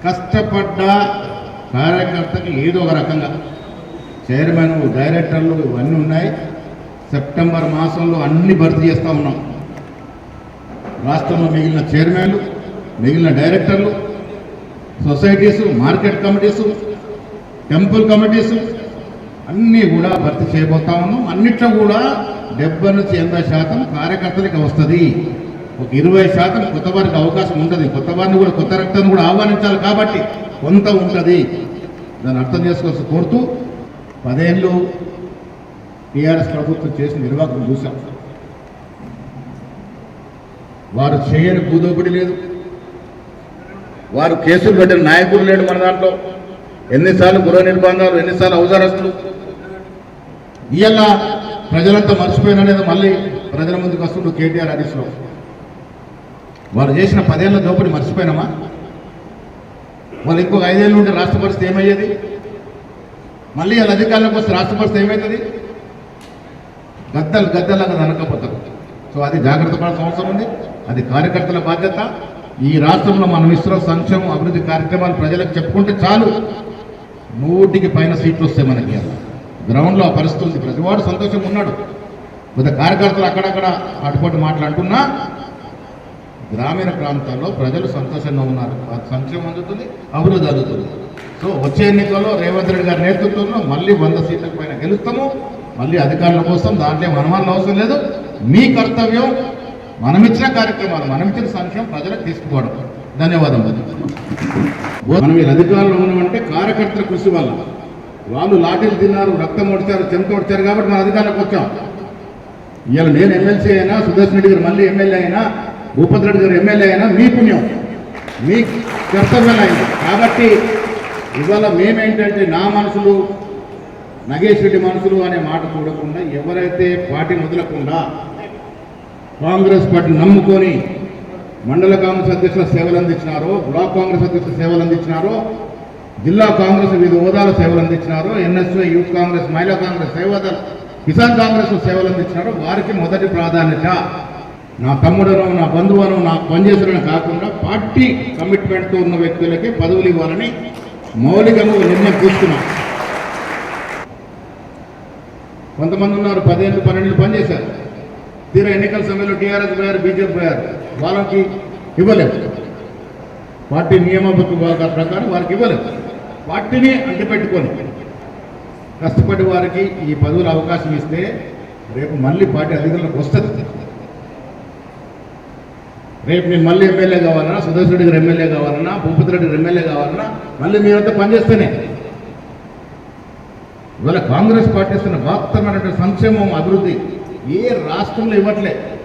కష్టపడ్డ కార్యకర్తకి ఏదో ఒక రకంగా చైర్మన్ డైరెక్టర్లు ఇవన్నీ ఉన్నాయి. సెప్టెంబర్ మాసంలో అన్ని భర్తీ చేస్తూ ఉన్నాం. రాష్ట్రంలో మిగిలిన చైర్మన్లు, మిగిలిన డైరెక్టర్లు, societies, market committees, temple committees అన్నీ కూడా భర్తీ చేయబోతా ఉన్నాం. అన్నిట్లో కూడా 70 నుంచి 80% కార్యకర్తలకు వస్తుంది. ఒక 20% కొత్త వారికి అవకాశం ఉంటుంది. కొత్త వారిని కూడా, కొత్త రక్తాన్ని కూడా ఆహ్వానించాలి కాబట్టి కొంత ఉంటుంది. దాన్ని అర్థం చేసుకోవాల్సి కోరుతూ 10 ఏళ్ళు టీఆర్ఎస్ ప్రభుత్వం చేసిన నిర్వాహకం చూశాం. వారు చేయని భూదోపిడి లేదు, వారు కేసులు పెట్టిన నాయకుడు లేడు మన దాంట్లో. ఎన్నిసార్లు గృహ నిర్బంధాలు, ఎన్నిసార్లు ఔజారస్తులు. ఇవాళ ప్రజలంతా మర్చిపోయిననేది మళ్ళీ ప్రజల ముందుకు వస్తుంటూ కేటీఆర్ హరీష్లో వారు చేసిన 10 ఏళ్ల దోపిడి మర్చిపోయినామా? వాళ్ళు ఇంకొక 5 ఏళ్ళు ఉంటే రాష్ట్ర పరిస్థితి ఏమయ్యేది? మళ్ళీ వాళ్ళ అధికారంలోకి వస్తే రాష్ట్ర పరిస్థితి ఏమవుతుంది? గద్దలాగా ననకపోతారు. సో అది జాగ్రత్త పడాల్సిన అవసరం ఉంది. అది కార్యకర్తల బాధ్యత. ఈ రాష్ట్రంలో మనం ఇస్తున్న సంక్షేమం, అభివృద్ధి కార్యక్రమాలు ప్రజలకు చెప్పుకుంటే చాలు 100కి పైన సీట్లు వస్తాయి మనకి. గ్రౌండ్లో ఆ పరిస్థితి ఉంది. ప్రతివాడు సంతోషంగా ఉన్నాడు. కొద్దిగా కార్యకర్తలు అక్కడక్కడ అటుపట్టు మాట్లాడుతున్నా గ్రామీణ ప్రాంతాల్లో ప్రజలు సంతోషంగా ఉన్నారు. సంక్షేమం అందుతుంది, అభివృద్ధి అందుతుంది. సో వచ్చే ఎన్నికల్లో రేవంత్ రెడ్డి గారి నేతృత్వంలో మళ్ళీ 100 సీట్ల పైన గెలుస్తాము. మళ్ళీ అధికారుల కోసం దాంట్లో అనుమానం అవసరం లేదు. మీ కర్తవ్యం మనమిచ్చిన కార్యక్రమాలు, మనమిచ్చిన సంక్షేమం ప్రజలకు తీసుకుపోవడం. ధన్యవాదాలు. మనం ఈ అధికారులు ఉన్నామంటే కార్యకర్తల కృషి వల్ల. వాళ్ళు లాఠీలు తిన్నారు, రక్తం ఓడ్చారు, చెంత ఓడ్చారు కాబట్టి మన అధికారులకు వచ్చాం. ఇవాళ నేను ఎమ్మెల్సీ అయినా, సుదర్శన్ రెడ్డి గారు మళ్ళీ ఎమ్మెల్యే అయినా, భూపతి రెడ్డి గారు ఎమ్మెల్యే అయినా మీ పుణ్యం, మీ కర్తవ్యం అయింది. కాబట్టి ఇవాళ మేమేంటంటే నా మనసులు, నగేష్ రెడ్డి మనసులు అనే మాట చూడకుండా ఎవరైతే పార్టీని వదలకుండా కాంగ్రెస్ పార్టీని నమ్ముకొని మండల కాంగ్రెస్ అధ్యక్షుల సేవలు అందించినారో, బ్లాక్ కాంగ్రెస్ అధ్యక్షుల సేవలు అందించినారో, జిల్లా కాంగ్రెస్ వివిధ హోదాల సేవలు అందించినారో, ఎన్ఎస్వై, యూత్ కాంగ్రెస్, మహిళా కాంగ్రెస్, సేవాదల్, కిసాన్ కాంగ్రెస్ సేవలు అందించినారో వారికి మొదటి ప్రాధాన్యత. నా తమ్ముడను, నా బంధువును, నా పనిచేసులను కాకుండా పార్టీ కమిట్మెంట్తో ఉన్న వ్యక్తులకి పదవులు ఇవ్వాలని మౌలికంగా నిర్ణయం తీసుకున్నాం. కొంతమంది ఉన్నారు 10 ఏళ్ళు 12 ఏళ్ళు పనిచేశారు. తీరా ఎన్నికల సమయంలో టీఆర్ఎస్ పోయారు, బీజేపీ పోయారు. వాళ్ళకి ఇవ్వలేదు. పార్టీ నియమబద్ధ ప్రకారం వారికి ఇవ్వలేదు. పార్టీని అంటిపెట్టుకొని కష్టపడి వారికి ఈ పదవుల అవకాశం ఇస్తే రేపు మళ్ళీ పార్టీ అధికారులకు వస్తుంది. రేపు నేను మళ్ళీ ఎమ్మెల్యే కావాలన్నా, సుదర్శన్ రెడ్డి గారు ఎమ్మెల్యే కావాలన్నా, భూపతి రెడ్డి గారు ఎమ్మెల్యే కావాలన్నా మళ్ళీ మీరంతా పనిచేస్తేనే. ఇవాళ కాంగ్రెస్ పార్టీ ఇస్తున్న వాస్తవమైనటువంటి సంక్షేమం, అభివృద్ధి ఏ రాష్ట్రంలో ఇవ్వట్లే.